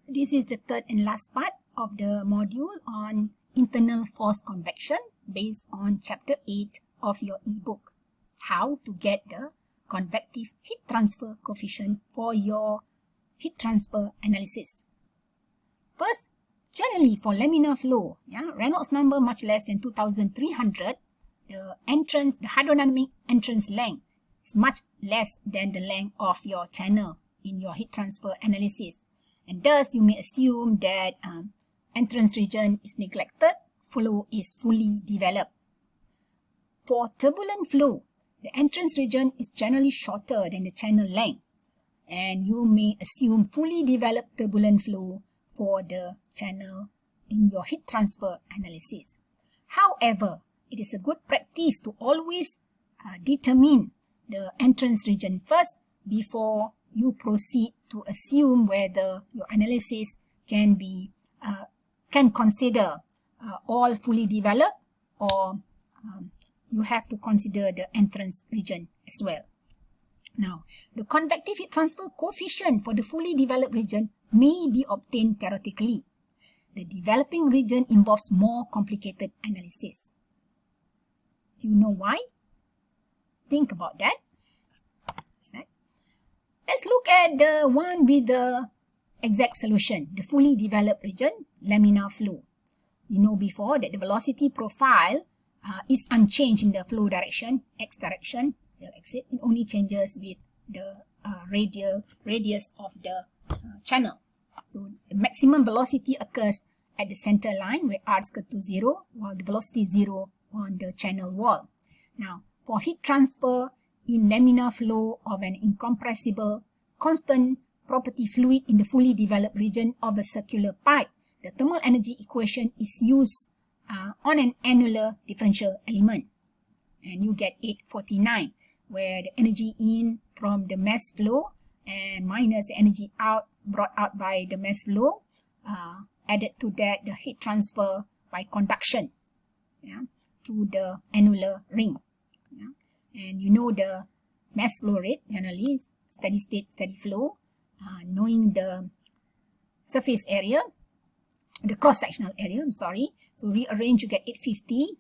This is the third and last part of the module on internal force convection based on chapter 8 of your eBook. How to get the convective heat transfer coefficient for your heat transfer analysis. First, generally for laminar flow, Reynolds number much less than 2300, the hydrodynamic entrance length is much less than the length of your channel in your heat transfer analysis. And thus, you may assume that entrance region is neglected, flow is fully developed. For turbulent flow, the entrance region is generally shorter than the channel length, and you may assume fully developed turbulent flow for the channel in your heat transfer analysis. However, it is a good practice to always determine the entrance region first before you proceed to assume whether your analysis can consider all fully developed, or you have to consider the entrance region as well. Now, the convective heat transfer coefficient for the fully developed region may be obtained theoretically. The developing region involves more complicated analysis. Do you know why? Think about that. Let's look at the one with the exact solution, the fully developed region, laminar flow. You know before that the velocity profile is unchanged in the flow direction, x direction, so exit. It only changes with the radius of the channel. So the maximum velocity occurs at the center line where r is equal to 0, while the velocity is 0 on the channel wall. Now, for heat transfer in laminar flow of an incompressible constant property fluid in the fully developed region of a circular pipe, the thermal energy equation is used on an annular differential element. And you get 849, where the energy in from the mass flow and minus the energy out brought out by the mass flow, added to that the heat transfer by conduction to the annular ring. And you know the mass flow rate generally is steady state, steady flow. Knowing the surface area, the cross-sectional area, So rearrange, you get 850,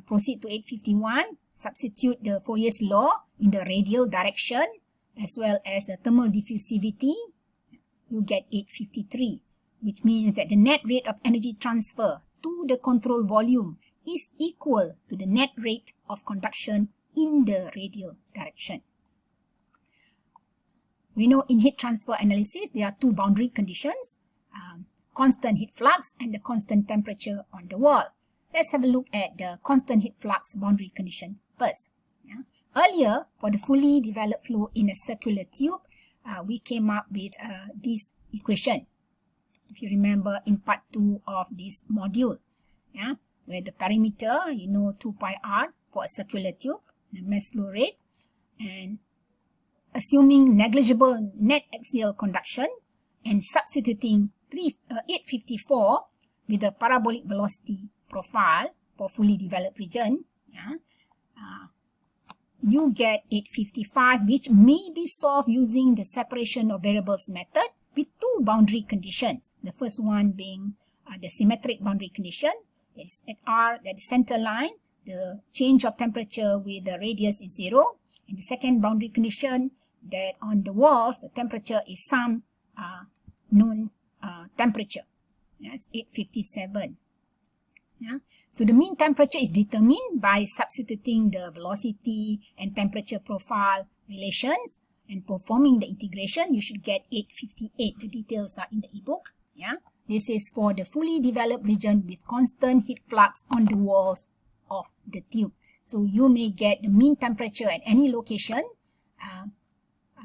proceed to 851, substitute the Fourier's law in the radial direction as well as the thermal diffusivity, you get 853, which means that the net rate of energy transfer to the control volume is equal to the net rate of conduction in the radial direction. We know in heat transfer analysis, there are two boundary conditions, constant heat flux and the constant temperature on the wall. Let's have a look at the constant heat flux boundary condition first. Earlier, for the fully developed flow in a circular tube, we came up with this equation. If you remember in part 2 of this module, where the perimeter, 2 pi r for a circular tube, the mass flow rate, and assuming negligible net axial conduction and substituting 854 with the parabolic velocity profile for fully developed region, you get 855, which may be solved using the separation of variables method with two boundary conditions. The first one being the symmetric boundary condition. It's at r, that center line, the change of temperature with the radius is 0. And the second boundary condition, that on the walls, the temperature is some known temperature. Yes, 857. So the mean temperature is determined by substituting the velocity and temperature profile relations and performing the integration. You should get 858. The details are in the eBook. This is for the fully developed region with constant heat flux on the walls of the tube. So you may get the mean temperature at any location,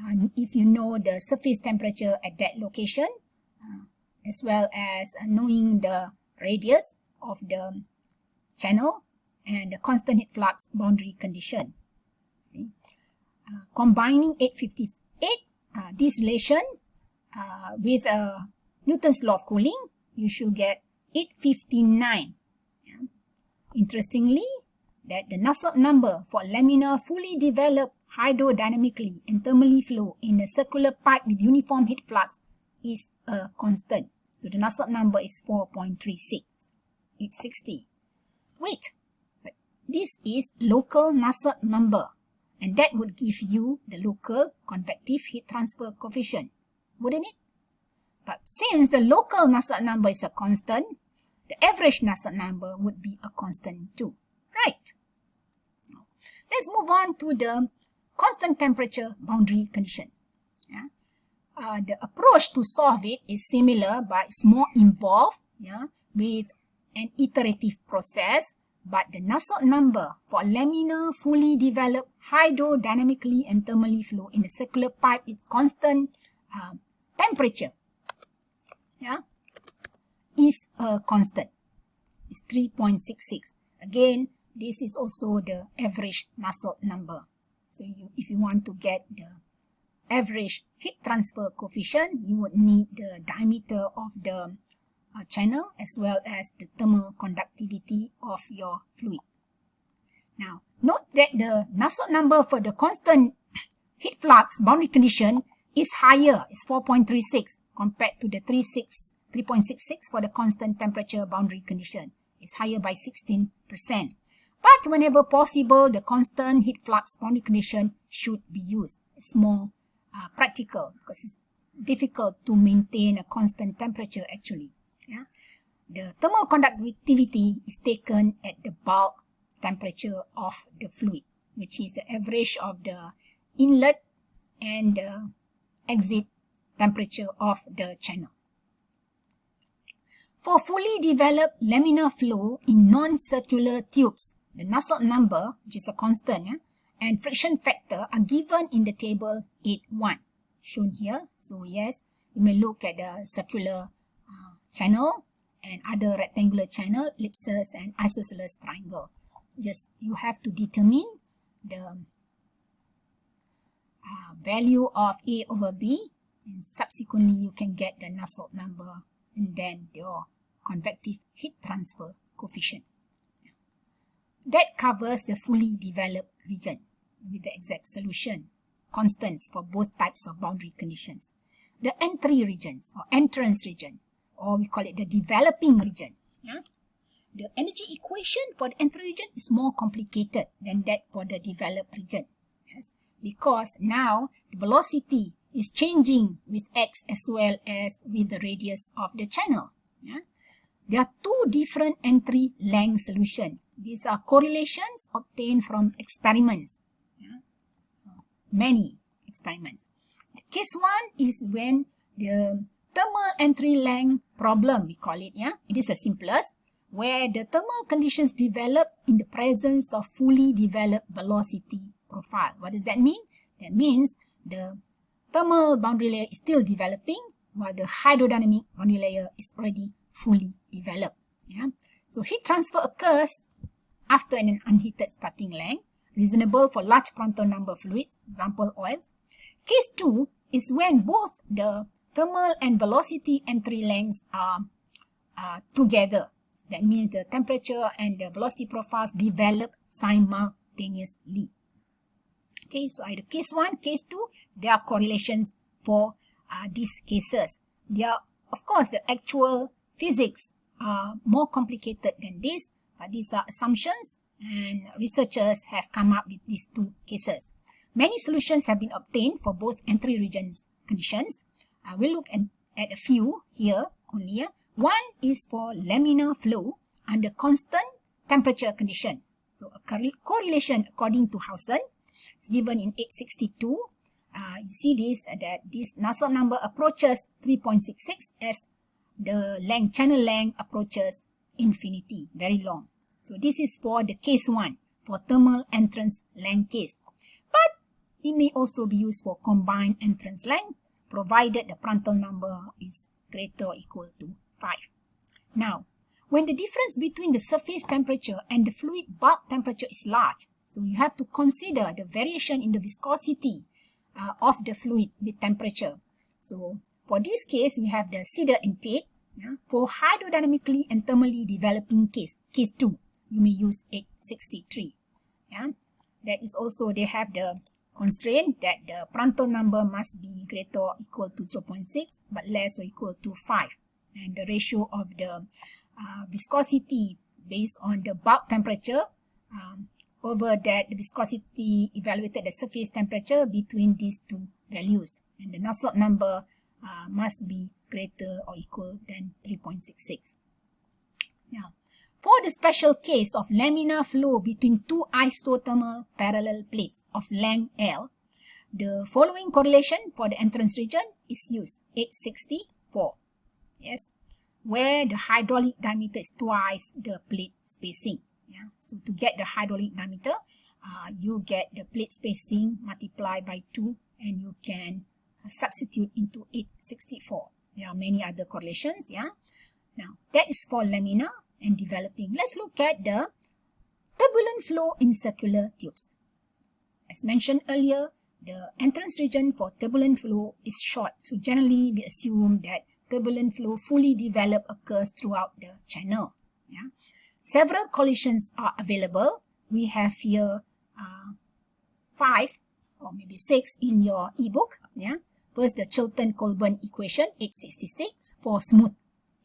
and if you know the surface temperature at that location, as well as knowing the radius of the channel and the constant heat flux boundary condition. Combining 858, this relation with Newton's law of cooling, you should get 859. Interestingly, that the Nusselt number for laminar fully developed hydrodynamically and thermally flow in a circular pipe with uniform heat flux is a constant. So the Nusselt number is 4.36. It's 60. Wait, but this is local Nusselt number, and that would give you the local convective heat transfer coefficient, wouldn't it? But since the local Nusselt number is a constant, the average Nusselt number would be a constant too, right? Let's move on to the constant temperature boundary condition. Yeah. The approach to solve it is similar, but it's more involved, yeah, with an iterative process. But the Nusselt number for laminar fully developed hydrodynamically and thermally flow in a circular pipe with constant temperature, yeah, is a constant. It's 3.66. Again, this is also the average Nusselt number. So if you want to get the average heat transfer coefficient, you would need the diameter of the channel as well as the thermal conductivity of your fluid. Now, note that the Nusselt number for the constant heat flux boundary condition is higher. It's 4.36 compared to the 3.66 for the constant temperature boundary condition. It's higher by 16%. But whenever possible, the constant heat flux boundary condition should be used. It's more practical because it's difficult to maintain a constant temperature actually. Yeah? The thermal conductivity is taken at the bulk temperature of the fluid, which is the average of the inlet and the exit temperature of the channel. For fully developed laminar flow in non-circular tubes, the Nusselt number, which is a constant, yeah, and friction factor are given in the table 8.1, shown here. So yes, you may look at the circular channel and other rectangular channel, ellipses and isosceles triangle. So just you have to determine the value of A over B, and subsequently you can get the Nusselt number and then your convective heat transfer coefficient. That covers the fully developed region with the exact solution, constants for both types of boundary conditions. The entry regions or entrance region, or we call it the developing region. Yeah? The energy equation for the entry region is more complicated than that for the developed region. Yes? Because now the velocity is changing with x as well as with the radius of the channel. Yeah? There are two different entry length solutions. These are correlations obtained from experiments. Yeah? Many experiments. Case 1 is when the thermal entry length problem, we call it. Yeah? It is the simplest, where the thermal conditions develop in the presence of fully developed velocity profile. What does that mean? That means the thermal boundary layer is still developing, while the hydrodynamic boundary layer is already fully developed. Yeah? So heat transfer occurs after an unheated starting length, reasonable for large Prandtl number fluids, example oils. Case 2 is when both the thermal and velocity entry lengths are together. That means the temperature and the velocity profiles develop simultaneously. Okay, so either case 1, case 2, there are correlations for these cases. They are, of course, the actual physics are more complicated than this, but these are assumptions and researchers have come up with these two cases. Many solutions have been obtained for both entry regions conditions. We'll look at a few here only. One is for laminar flow under constant temperature conditions. So a correlation according to Hausen is given in 862. You see this, that this Nusselt number approaches 3.66 as the length, channel length approaches infinity, very long. So this is for the case 1, for thermal entrance length case. But it may also be used for combined entrance length, provided the Prandtl number is greater or equal to 5. Now, when the difference between the surface temperature and the fluid bulk temperature is large, so you have to consider the variation in the viscosity of the fluid with temperature. So for this case, we have the Cedar and Tate. Yeah? For hydrodynamically and thermally developing case 2, you may use 863. Yeah? That is also, they have the constraint that the Prandtl number must be greater or equal to 0.6, but less or equal to 5. and the ratio of the viscosity based on the bulk temperature over that the viscosity evaluated the surface temperature between these two values, and the Nusselt number must be greater or equal than 3.66. Now, for the special case of laminar flow between two isothermal parallel plates of length L, the following correlation for the entrance region is used, 864, yes, where the hydraulic diameter is twice the plate spacing. Yeah? So to get the hydraulic diameter, you get the plate spacing multiplied by 2, and you can substitute into 864. There are many other correlations. Yeah. Now that is for laminar and developing. Let's look at the turbulent flow in circular tubes. As mentioned earlier, the entrance region for turbulent flow is short. So generally we assume that turbulent flow fully developed occurs throughout the channel. Yeah. Several collisions are available. We have here 5 or maybe 6 in your eBook. Yeah. First, the Chilton-Colburn equation, 866 for smooth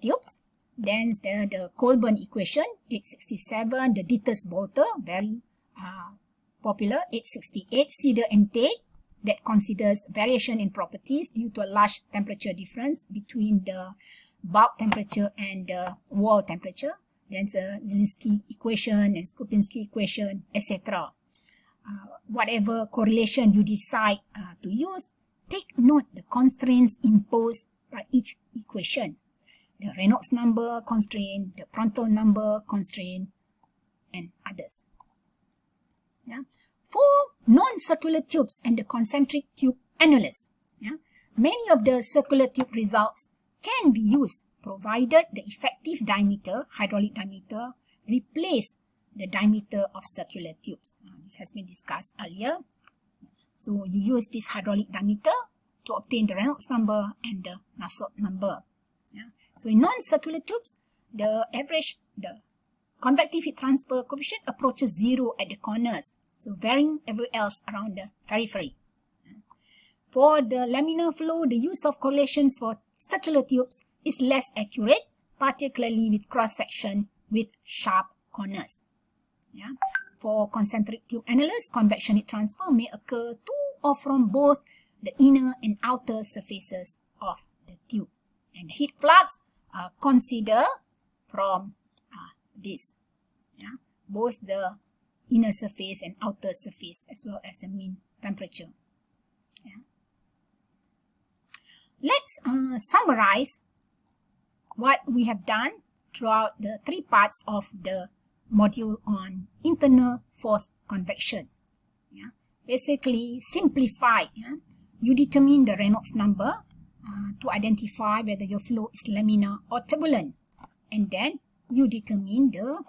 tubes. Then the Colburn equation, 867. The Ditters-Boelter, very popular, 868. Cedar and Tate, that considers variation in properties due to a large temperature difference between the bulk temperature and the wall temperature. Then the Nelinsky equation and Skupinski equation, etc. Whatever correlation you decide to use, take note the constraints imposed by each equation. The Reynolds number constraint, the Prandtl number constraint, and others. Yeah. For non-circular tubes and the concentric tube annulus, yeah, many of the circular tube results can be used provided the effective diameter, hydraulic diameter, replace the diameter of circular tubes. This has been discussed earlier. So you use this hydraulic diameter to obtain the Reynolds number and the Nusselt number. Yeah. So in non-circular tubes, the convective heat transfer coefficient approaches 0 at the corners, so varying everywhere else around the periphery. For the laminar flow, the use of correlations for circular tubes is less accurate, particularly with cross-section with sharp corners. Yeah. For concentric tube annulus, convection heat transfer may occur to or from both the inner and outer surfaces of the tube. And the heat flux consider from this, yeah, both the inner surface and outer surface as well as the mean temperature. Yeah. Let's summarize what we have done throughout the 3 parts of the module on internal force convection. Yeah. Basically, simplified. Yeah. You determine the Reynolds number to identify whether your flow is laminar or turbulent, and then you determine the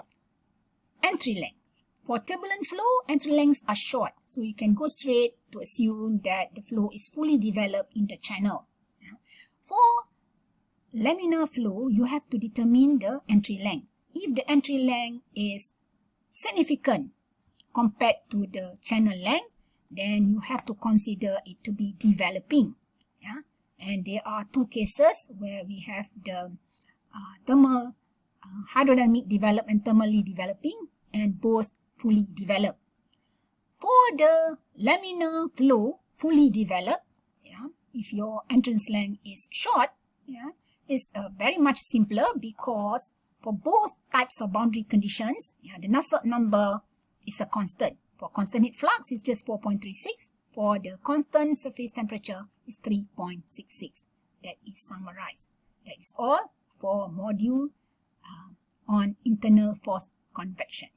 entry length. For turbulent flow, entry lengths are short, so you can go straight to assume that the flow is fully developed in the channel. Yeah. For laminar flow, you have to determine the entry length. If the entry length is significant compared to the channel length, then you have to consider it to be developing. Yeah? And there are 2 cases where we have the thermal hydrodynamic developed and thermally developing, and both fully developed. For the laminar flow, fully developed, yeah, if your entrance length is short, yeah, it's very much simpler because for both types of boundary conditions, yeah, the Nusselt number is a constant. For constant heat flux, it's just 4.36. For the constant surface temperature, it's 3.66. That is summarized. That is all for module on internal force convection.